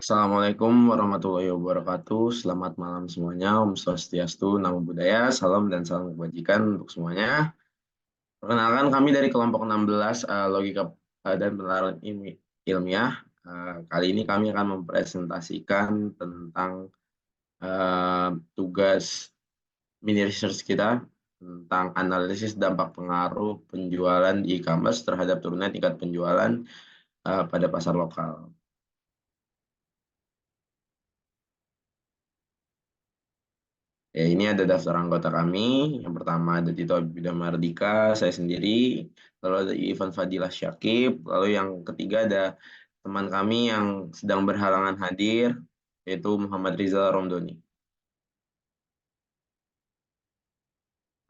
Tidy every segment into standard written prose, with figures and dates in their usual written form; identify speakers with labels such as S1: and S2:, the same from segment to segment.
S1: Assalamualaikum warahmatullahi wabarakatuh. Selamat malam semuanya. Om Swastiastu, Namo Buddhaya, salam dan salam kebajikan untuk semuanya. Perkenalkan kami dari kelompok 16 Logika dan Penerapan Ilmiah. Kali ini kami akan mempresentasikan tentang tugas mini research kita tentang analisis dampak pengaruh penjualan di e-commerce terhadap turunnya tingkat penjualan pada pasar lokal. Ya, ini ada daftar anggota kami. Yang pertama ada Tito Mardika, saya sendiri. Lalu ada Ivan Fadilah Syakib. Lalu yang ketiga ada teman kami yang sedang berhalangan hadir, yaitu Muhammad Rizal Romdoni.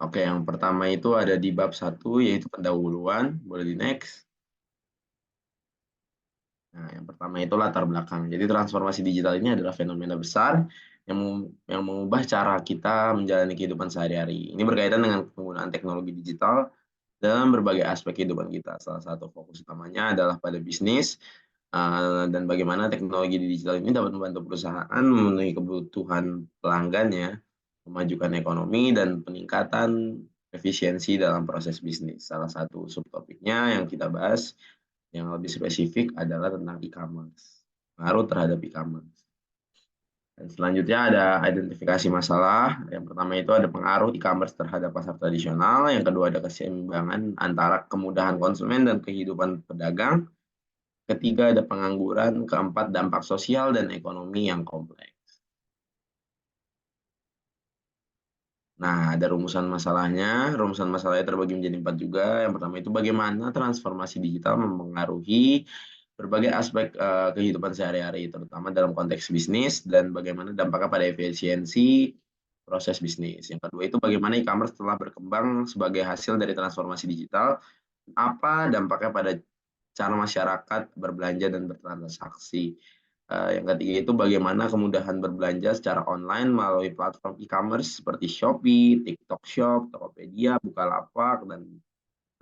S1: Oke, yang pertama itu ada di bab 1, yaitu pendahuluan. Boleh di next. Nah, yang pertama itu latar belakang. Jadi transformasi digital ini adalah fenomena besar yang mengubah cara kita menjalani kehidupan sehari-hari. Ini berkaitan dengan penggunaan teknologi digital dalam berbagai aspek kehidupan kita. Salah satu fokus utamanya adalah pada bisnis dan bagaimana teknologi digital ini dapat membantu perusahaan memenuhi kebutuhan pelanggannya, memajukan ekonomi dan peningkatan efisiensi dalam proses bisnis. Salah satu subtopiknya yang kita bahas yang lebih spesifik adalah tentang e-commerce, pengaruh terhadap e-commerce. Dan selanjutnya ada identifikasi masalah. Yang pertama itu ada pengaruh e-commerce terhadap pasar tradisional. Yang kedua ada keseimbangan antara kemudahan konsumen dan kehidupan pedagang. Ketiga ada pengangguran. Keempat dampak sosial dan ekonomi yang kompleks. Nah, ada rumusan masalahnya. Rumusan masalahnya terbagi menjadi 4 juga. Yang pertama itu bagaimana transformasi digital mempengaruhi berbagai aspek kehidupan sehari-hari, terutama dalam konteks bisnis, dan bagaimana dampaknya pada efisiensi proses bisnis. Yang kedua itu bagaimana e-commerce telah berkembang sebagai hasil dari transformasi digital, apa dampaknya pada cara masyarakat berbelanja dan bertransaksi. Yang ketiga itu bagaimana kemudahan berbelanja secara online melalui platform e-commerce seperti Shopee, TikTok Shop, Tokopedia, Bukalapak, dan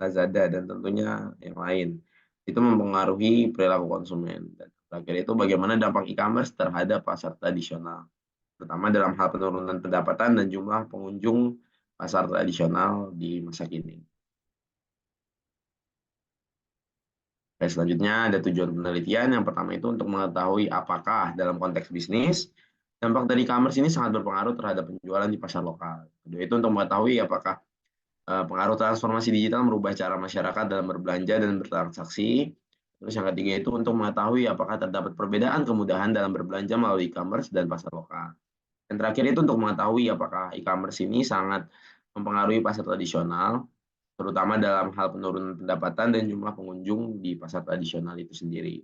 S1: Lazada, dan tentunya yang lain. Itu mempengaruhi perilaku konsumen. Dan terakhir itu bagaimana dampak e-commerce terhadap pasar tradisional, terutama dalam hal penurunan pendapatan dan jumlah pengunjung pasar tradisional di masa kini. Selanjutnya ada tujuan penelitian. Yang pertama itu untuk mengetahui apakah dalam konteks bisnis, dampak dari e-commerce ini sangat berpengaruh terhadap penjualan di pasar lokal. Kedua itu untuk mengetahui apakah pengaruh transformasi digital merubah cara masyarakat dalam berbelanja dan bertransaksi. Terus yang ketiga itu untuk mengetahui apakah terdapat perbedaan kemudahan dalam berbelanja melalui e-commerce dan pasar lokal. Dan terakhir itu untuk mengetahui apakah e-commerce ini sangat mempengaruhi pasar tradisional, terutama dalam hal penurunan pendapatan dan jumlah pengunjung di pasar tradisional itu sendiri.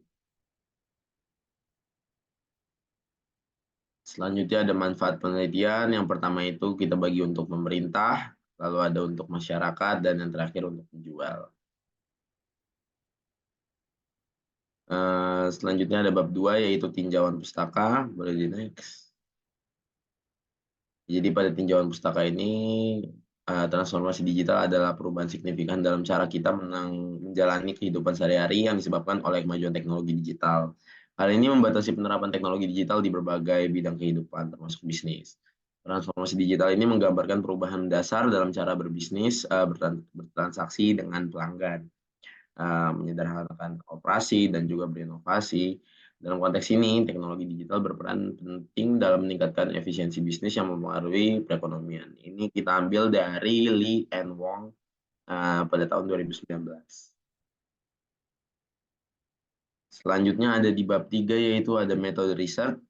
S1: Selanjutnya ada manfaat penelitian. Yang pertama itu kita bagi untuk pemerintah, lalu ada untuk masyarakat, dan yang terakhir untuk penjual. Selanjutnya ada bab 2 yaitu tinjauan pustaka. Boleh di next. Jadi pada tinjauan pustaka ini transformasi digital adalah perubahan signifikan dalam cara kita menjalani kehidupan sehari-hari yang disebabkan oleh kemajuan teknologi digital. Hal ini membatasi penerapan teknologi digital di berbagai bidang kehidupan, termasuk bisnis. Transformasi digital ini menggambarkan perubahan dasar dalam cara berbisnis, bertransaksi dengan pelanggan, menyederhanakan operasi, dan juga berinovasi. Dalam konteks ini, teknologi digital berperan penting dalam meningkatkan efisiensi bisnis yang mempengaruhi perekonomian. Ini kita ambil dari Lee and Wong pada tahun 2019. Selanjutnya ada di bab 3 yaitu ada metode research.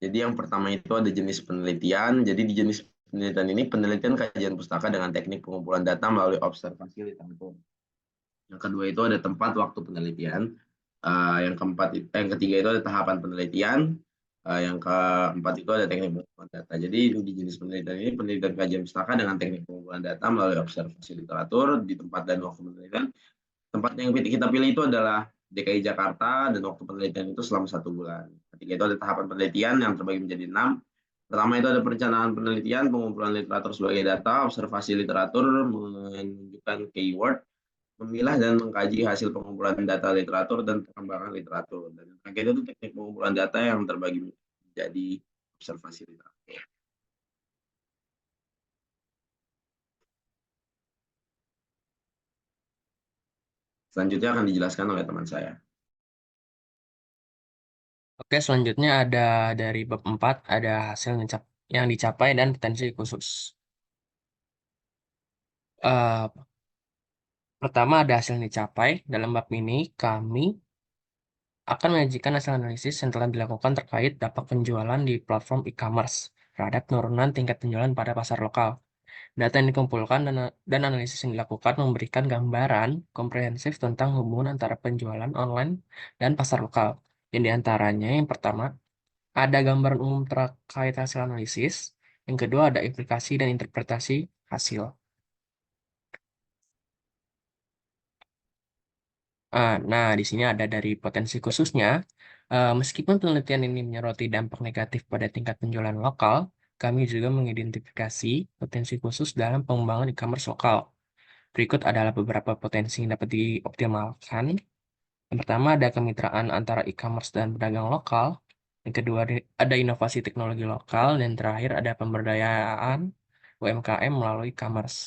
S1: Jadi yang pertama itu ada jenis penelitian. Jadi di jenis penelitian ini penelitian kajian pustaka dengan teknik pengumpulan data melalui observasi literatur. Yang kedua itu ada tempat waktu penelitian. Yang ketiga itu ada tahapan penelitian. Yang keempat itu ada teknik pengumpulan data. Jadi di jenis penelitian ini penelitian kajian pustaka dengan teknik pengumpulan data melalui observasi literatur di tempat dan waktu penelitian. Tempat yang kita pilih itu adalah DKI Jakarta dan waktu penelitian itu selama 1 bulan. Ketiga itu ada tahapan penelitian yang terbagi menjadi 6. Pertama itu ada perencanaan penelitian, pengumpulan literatur sebagai data, observasi literatur menunjukkan keyword, memilah dan mengkaji hasil pengumpulan data literatur dan pengembangan literatur. Dan yang terakhir itu teknik pengumpulan data yang terbagi menjadi observasi literatur. Selanjutnya akan dijelaskan oleh teman saya.
S2: Oke, selanjutnya ada dari bab 4, ada hasil yang dicapai dan potensi khusus. Eh, Pertama ada hasil yang dicapai. Dalam bab ini, kami akan menyajikan hasil analisis yang telah dilakukan terkait dampak penjualan di platform e-commerce terhadap penurunan tingkat penjualan pada pasar lokal. Data yang dikumpulkan dan analisis yang dilakukan memberikan gambaran komprehensif tentang hubungan antara penjualan online dan pasar lokal. Yang diantaranya, yang pertama, ada gambaran umum terkait hasil analisis. Yang kedua, ada implikasi dan interpretasi hasil. Nah, di sini ada dari potensi khususnya. Meskipun penelitian ini menyoroti dampak negatif pada tingkat penjualan lokal, kami juga mengidentifikasi potensi khusus dalam pengembangan e-commerce lokal. Berikut adalah beberapa potensi yang dapat dioptimalkan. Yang pertama, ada kemitraan antara e-commerce dan pedagang lokal. Yang kedua, ada inovasi teknologi lokal. Dan terakhir, ada pemberdayaan UMKM melalui e-commerce.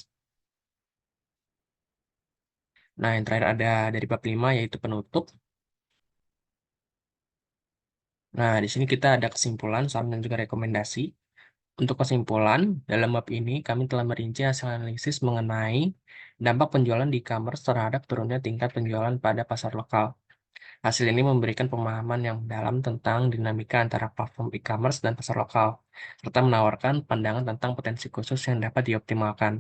S2: Nah, yang terakhir ada dari bab 5, yaitu penutup. Nah, di sini kita ada kesimpulan, saran, dan juga rekomendasi. Untuk kesimpulan, dalam bab ini kami telah merinci hasil analisis mengenai dampak penjualan di e-commerce terhadap turunnya tingkat penjualan pada pasar lokal. Hasil ini memberikan pemahaman yang dalam tentang dinamika antara platform e-commerce dan pasar lokal, serta menawarkan pandangan tentang potensi khusus yang dapat dioptimalkan.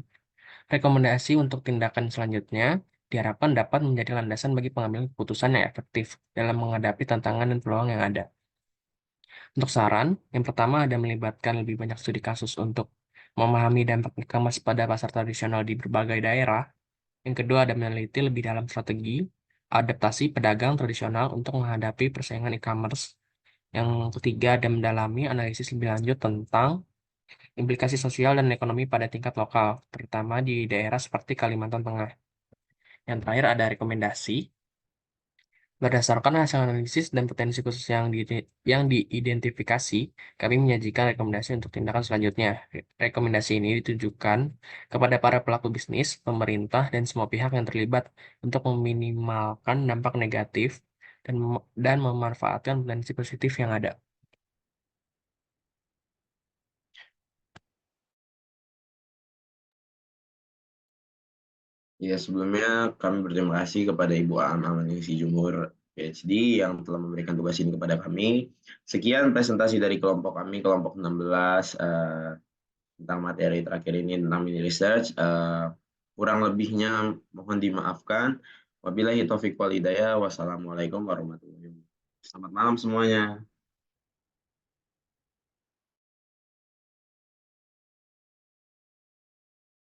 S2: Rekomendasi untuk tindakan selanjutnya diharapkan dapat menjadi landasan bagi pengambilan keputusan yang efektif dalam menghadapi tantangan dan peluang yang ada. Untuk saran, yang pertama ada melibatkan lebih banyak studi kasus untuk memahami dampak e-commerce pada pasar tradisional di berbagai daerah. Yang kedua ada meneliti lebih dalam strategi adaptasi pedagang tradisional untuk menghadapi persaingan e-commerce. Yang ketiga ada mendalami analisis lebih lanjut tentang implikasi sosial dan ekonomi pada tingkat lokal, terutama di daerah seperti Kalimantan Tengah. Yang terakhir ada rekomendasi. Berdasarkan hasil analisis dan potensi khusus yang diidentifikasi, kami menyajikan rekomendasi untuk tindakan selanjutnya. Rekomendasi ini ditujukan kepada para pelaku bisnis, pemerintah, dan semua pihak yang terlibat untuk meminimalkan dampak negatif dan memanfaatkan potensi positif yang ada.
S1: Ya, sebelumnya kami berterima kasih kepada Ibu Aan Amaningsi Jumhur PhD yang telah memberikan tugas ini kepada kami. Sekian presentasi dari kelompok kami, kelompok 16, tentang materi terakhir ini tentang mini research. Kurang lebihnya mohon dimaafkan. Wabillahi taufiq wal hidayah. Wassalamualaikum warahmatullahi wabarakatuh. Selamat malam semuanya.